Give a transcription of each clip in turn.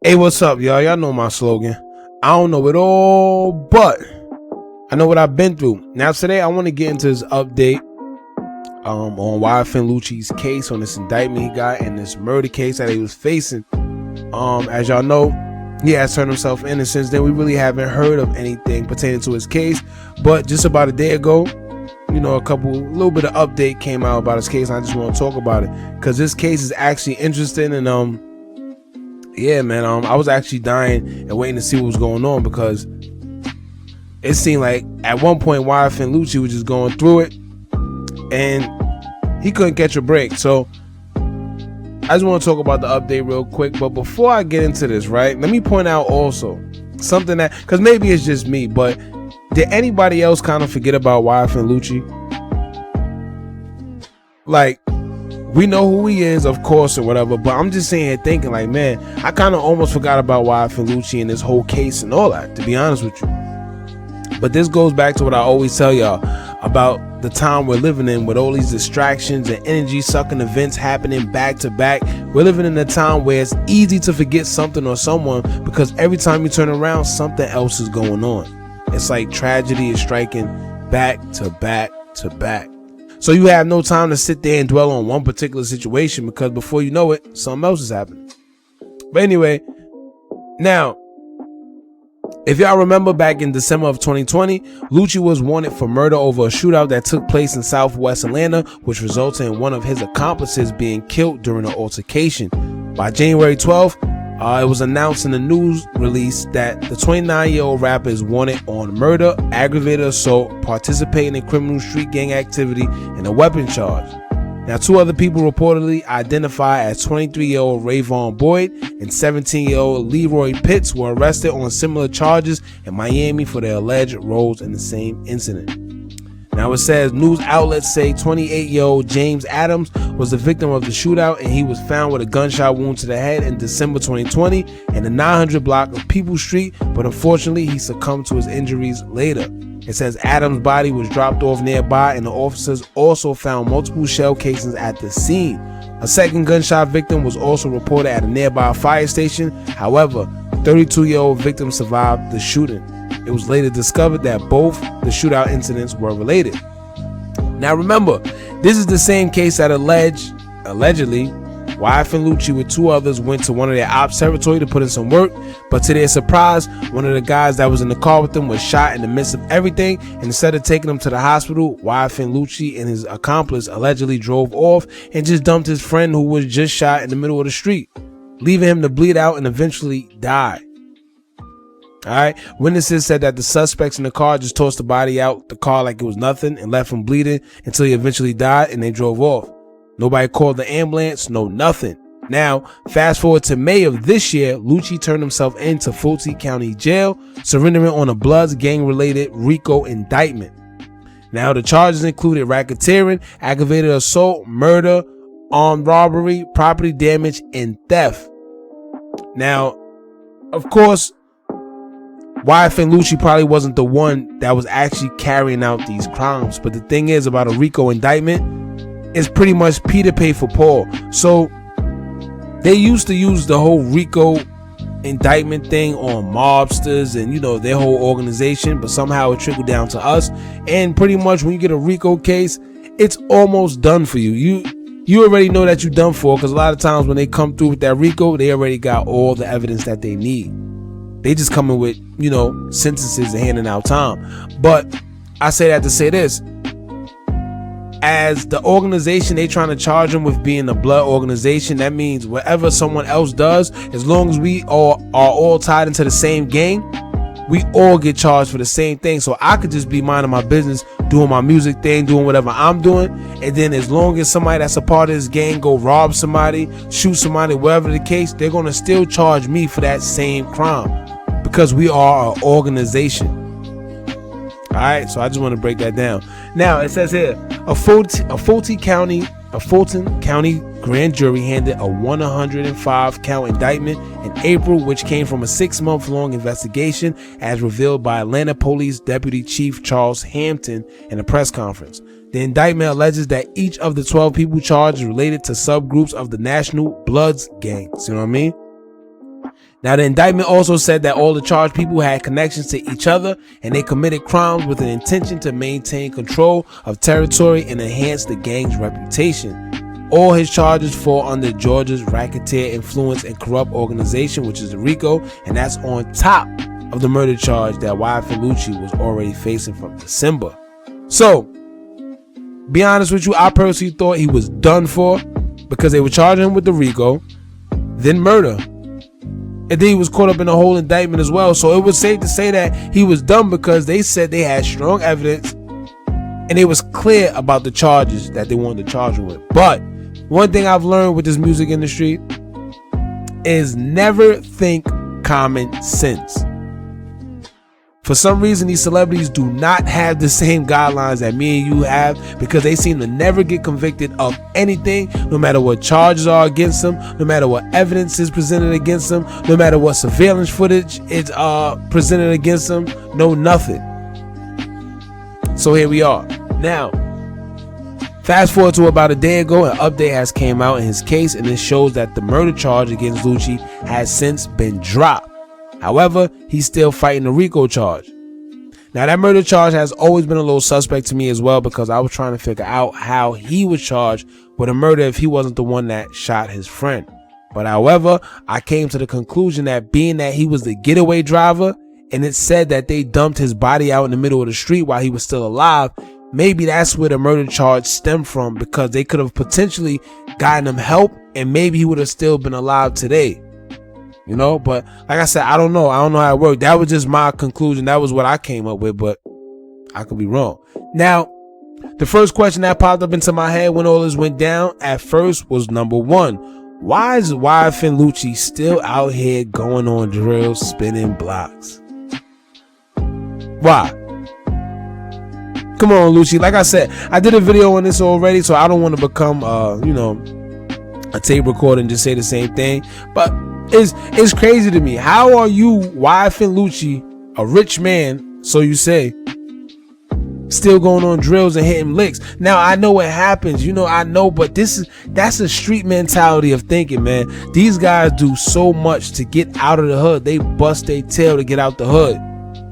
Hey, what's up, y'all? Y'all know my slogan. I don't know it all, but I know what I've been through. Now, today I want to get into this update on YFN LUCCI's case, on this indictment he got, and this murder case that he was facing. As y'all know, he has turned himself in, and since then we really haven't heard of anything pertaining to his case. But just about a day ago, you know, a little bit of update came out about his case, and I just want to talk about it because this case is actually interesting. And yeah, man, I was actually dying and waiting to see what was going on, because it seemed like at one point YFN LUCCI was just going through it and he couldn't catch a break. So I just want to talk about the update real quick. But before I get into this, right, let me point out also something that, because maybe it's just me, but did anybody else kind of forget about YFN LUCCI? Like, we know who he is, of course, or whatever, but I'm just sitting here thinking, like, man, I kind of almost forgot about YFN LUCCI and this whole case and all that, to be honest with you. But this goes back to what I always tell y'all about the time we're living in, with all these distractions and energy sucking events happening back to back. We're living in a time where it's easy to forget something or someone, because every time you turn around, something else is going on. It's like tragedy is striking back to back to back. So you have no time to sit there and dwell on one particular situation, because before you know it, something else is happening. But anyway, now, if y'all remember, back in December of 2020, LUCCI was wanted for murder over a shootout that took place in Southwest Atlanta, which resulted in one of his accomplices being killed during an altercation. By January 12th, it was announced in the news release that the 29-year-old rapper is wanted on murder, aggravated assault, participating in criminal street gang activity, and a weapon charge. Now, two other people reportedly identified as 23-year-old Rayvon Boyd and 17-year-old Leroy Pitts were arrested on similar charges in Miami for their alleged roles in the same incident. Now, it says news outlets say 28-year-old James Adams was the victim of the shootout, and he was found with a gunshot wound to the head in December 2020 in the 900 block of Peoples Street, but unfortunately he succumbed to his injuries later. It says Adams' body was dropped off nearby, and the officers also found multiple shell casings at the scene. A second gunshot victim was also reported at a nearby fire station. However, the 32-year-old victim survived the shooting. It was later discovered that both the shootout incidents were related. Now remember, this is the same case that allegedly YFN LUCCI with two others went to one of their ops territory to put in some work, but to their surprise, one of the guys that was in the car with them was shot in the midst of everything, and instead of taking him to the hospital, YFN LUCCI and his accomplice allegedly drove off and just dumped his friend who was just shot in the middle of the street, leaving him to bleed out and eventually die. Alright, witnesses said that the suspects in the car just tossed the body out the car like it was nothing and left him bleeding until he eventually died, and they drove off. Nobody called the ambulance, no nothing. Now, fast forward to May of this year, LUCCI turned himself into Fulton County Jail, surrendering on a Bloods gang-related RICO indictment. Now, the charges included racketeering, aggravated assault, murder, armed robbery, property damage, and theft. Now, of course, YFN LUCCI probably wasn't the one that was actually carrying out these crimes, but the thing is about a RICO indictment, it's pretty much Peter paid for Paul. So they used to use the whole RICO indictment thing on mobsters and, you know, their whole organization, but somehow it trickled down to us. And pretty much when you get a RICO case, it's almost done for you. You already know that you're done for, because a lot of times when they come through with that RICO, they already got all the evidence that they need. They just coming with, you know, sentences and handing out time. But I say that to say this: as the organization, they trying to charge them with being a blood organization. That means whatever someone else does, as long as we are all tied into the same gang, we all get charged for the same thing. So I could just be minding my business, doing my music thing, doing whatever I'm doing, and then as long as somebody that's a part of this gang go rob somebody, shoot somebody, whatever the case, they're gonna still charge me for that same crime, because we are an organization. Alright, so I just want to break that down. Now it says here, a Fulton County grand jury handed a 105 count indictment in April, which came from a 6-month-long investigation, as revealed by Atlanta Police Deputy Chief Charles Hampton in a press conference. The indictment alleges that each of the 12 people charged is related to subgroups of the National Bloods gang. See what I mean? Now, the indictment also said that all the charged people had connections to each other and they committed crimes with an intention to maintain control of territory and enhance the gang's reputation. All his charges fall under Georgia's Racketeer Influence and Corrupt Organization, which is the RICO, and that's on top of the murder charge that YFN LUCCI was already facing from December. So, be honest with you, I personally thought he was done for because they were charging him with the RICO, then murder. And then he was caught up in the whole indictment as well. So it was safe to say that he was done because they said they had strong evidence and it was clear about the charges that they wanted to charge him with. But one thing I've learned with this music industry is never think common sense. For some reason, these celebrities do not have the same guidelines that me and you have because they seem to never get convicted of anything, no matter what charges are against them, no matter what evidence is presented against them, no matter what surveillance footage is presented against them, no nothing. So here we are. Now, fast forward to about a day ago, an update has came out in his case, and it shows that the murder charge against LUCCI has since been dropped. However, he's still fighting the RICO charge. Now, that murder charge has always been a little suspect to me as well because I was trying to figure out how he was charged with a murder if he wasn't the one that shot his friend. But however, I came to the conclusion that being that he was the getaway driver and it said that they dumped his body out in the middle of the street while he was still alive, maybe that's where the murder charge stemmed from because they could have potentially gotten him help and maybe he would have still been alive today. You know, but like I said, I don't know how it worked. That was just my conclusion. That was what I came up with, but I could be wrong. Now, the first question that popped up into my head when all this went down at first was number one. Why is YFN LUCCI still out here going on drills, spinning blocks? Why? Come on, LUCCI. Like I said, I did a video on this already, so I don't want to become, a tape recorder and just say the same thing. But it's crazy to me. How are you, YFN LUCCI, a rich man, so you say, still going on drills and hitting licks? Now, I know what happens, I know, but that's a street mentality of thinking, man. These guys do so much to get out of the hood. They bust their tail to get out the hood,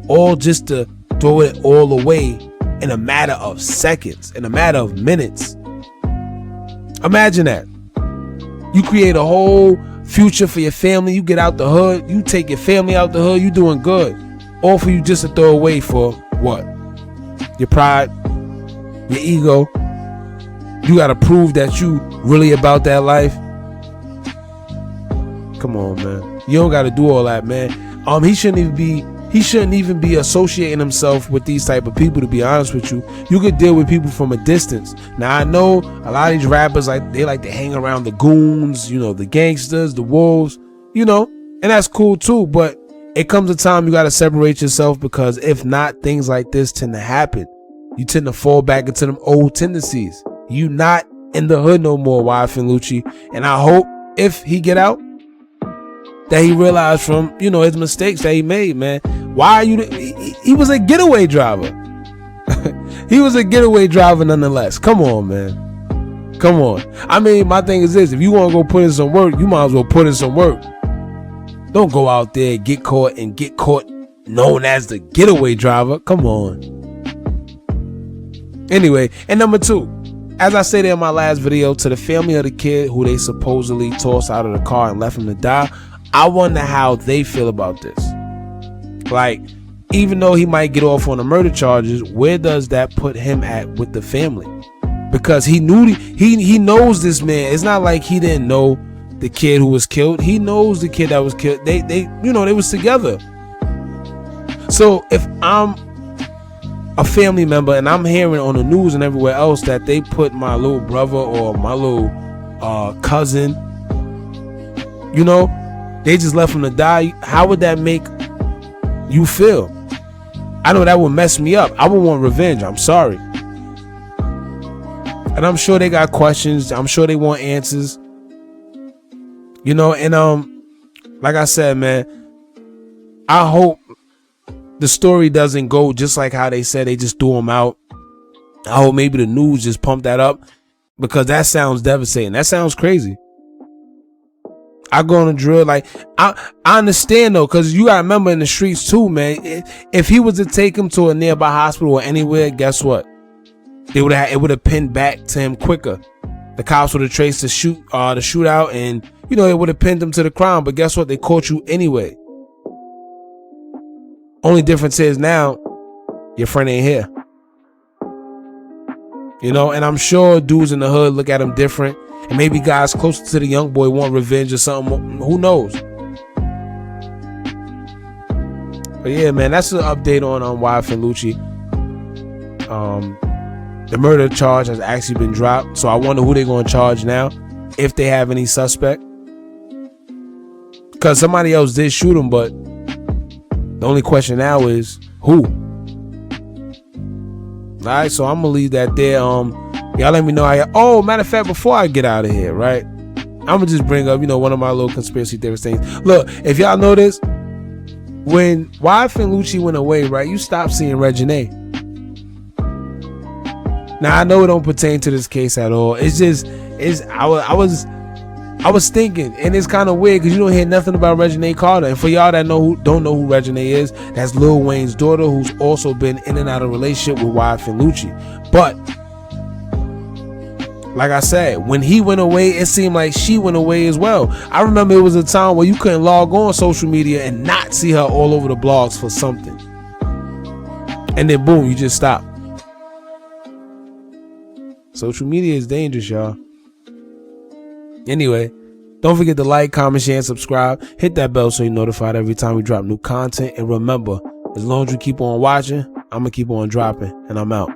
all just to throw it all away in a matter of seconds, in a matter of minutes. Imagine that. You create a whole future for your family. You get out the hood. You take your family out the hood. You doing good. All for you just to throw away for what? Your pride, your ego. You got to prove that you really about that life. Come on, man. You don't got to do all that, man. He shouldn't even be associating himself with these type of people, to be honest with you. You could deal with people from a distance. Now, I know a lot of these rappers, they like to hang around the goons, the gangsters, the wolves, and that's cool too. But it comes a time you got to separate yourself because if not, things like this tend to happen. You tend to fall back into them old tendencies. You not in the hood no more, YFN LUCCI. And I hope if he get out, that he realized from, his mistakes that he made, man. Why are you? He was a getaway driver. He was a getaway driver nonetheless. Come on, man. Come on. I mean, my thing is this. If you want to go put in some work, you might as well put in some work. Don't go out there, get caught known as the getaway driver. Come on. Anyway, and number two, as I said in my last video, to the family of the kid who they supposedly tossed out of the car and left him to die, I wonder how they feel about this. Like, even though he might get off on the murder charges, where does that put him at with the family? Because he knows this man. It's not like he didn't know the kid who was killed. He knows the kid that was killed. They was together. So if I'm a family member and I'm hearing on the news and everywhere else that they put my little brother or my little cousin, they just left him to die, how would that make you feel? I know that would mess me up. I would want revenge. I'm sorry. And I'm sure they got questions. I'm sure they want answers. And like I said, man, I hope the story doesn't go just like how they said they just threw him out. I hope maybe the news just pumped that up because that sounds devastating. That sounds crazy. I go on a drill. Like, I understand though, because you gotta remember in the streets too, man. If he was to take him to a nearby hospital or anywhere, guess what? It would have pinned back to him quicker. The cops would have traced the shootout, and it would have pinned him to the crime. But guess what? They caught you anyway. Only difference is now your friend ain't here. And I'm sure dudes in the hood look at him different. And maybe guys closer to the young boy want revenge or something. Who knows? But yeah, man, that's an update on YFN LUCCI. The murder charge has actually been dropped. So I wonder who they're going to charge now, if they have any suspect. Because somebody else did shoot him, but the only question now is who? Alright, so I'm going to leave that there. Y'all let me know how matter of fact, before I get out of here, right? I'm going to just bring up, one of my little conspiracy theorist things. Look, if y'all know this, when YFN LUCCI went away, right, you stopped seeing Reginae. Now, I know it don't pertain to this case at all. It's just, I was thinking, and it's kind of weird because you don't hear nothing about Reginae Carter. And for y'all that don't know who Reginae is, that's Lil Wayne's daughter, who's also been in and out of relationship with YFN LUCCI. But like I said, when he went away, it seemed like she went away as well. I remember it was a time where you couldn't log on social media and not see her all over the blogs for something. And then boom, you just stop. Social media is dangerous, y'all. Anyway, don't forget to like, comment, share, and subscribe. Hit that bell so you're notified every time we drop new content. And remember, as long as you keep on watching, I'm going to keep on dropping. And I'm out.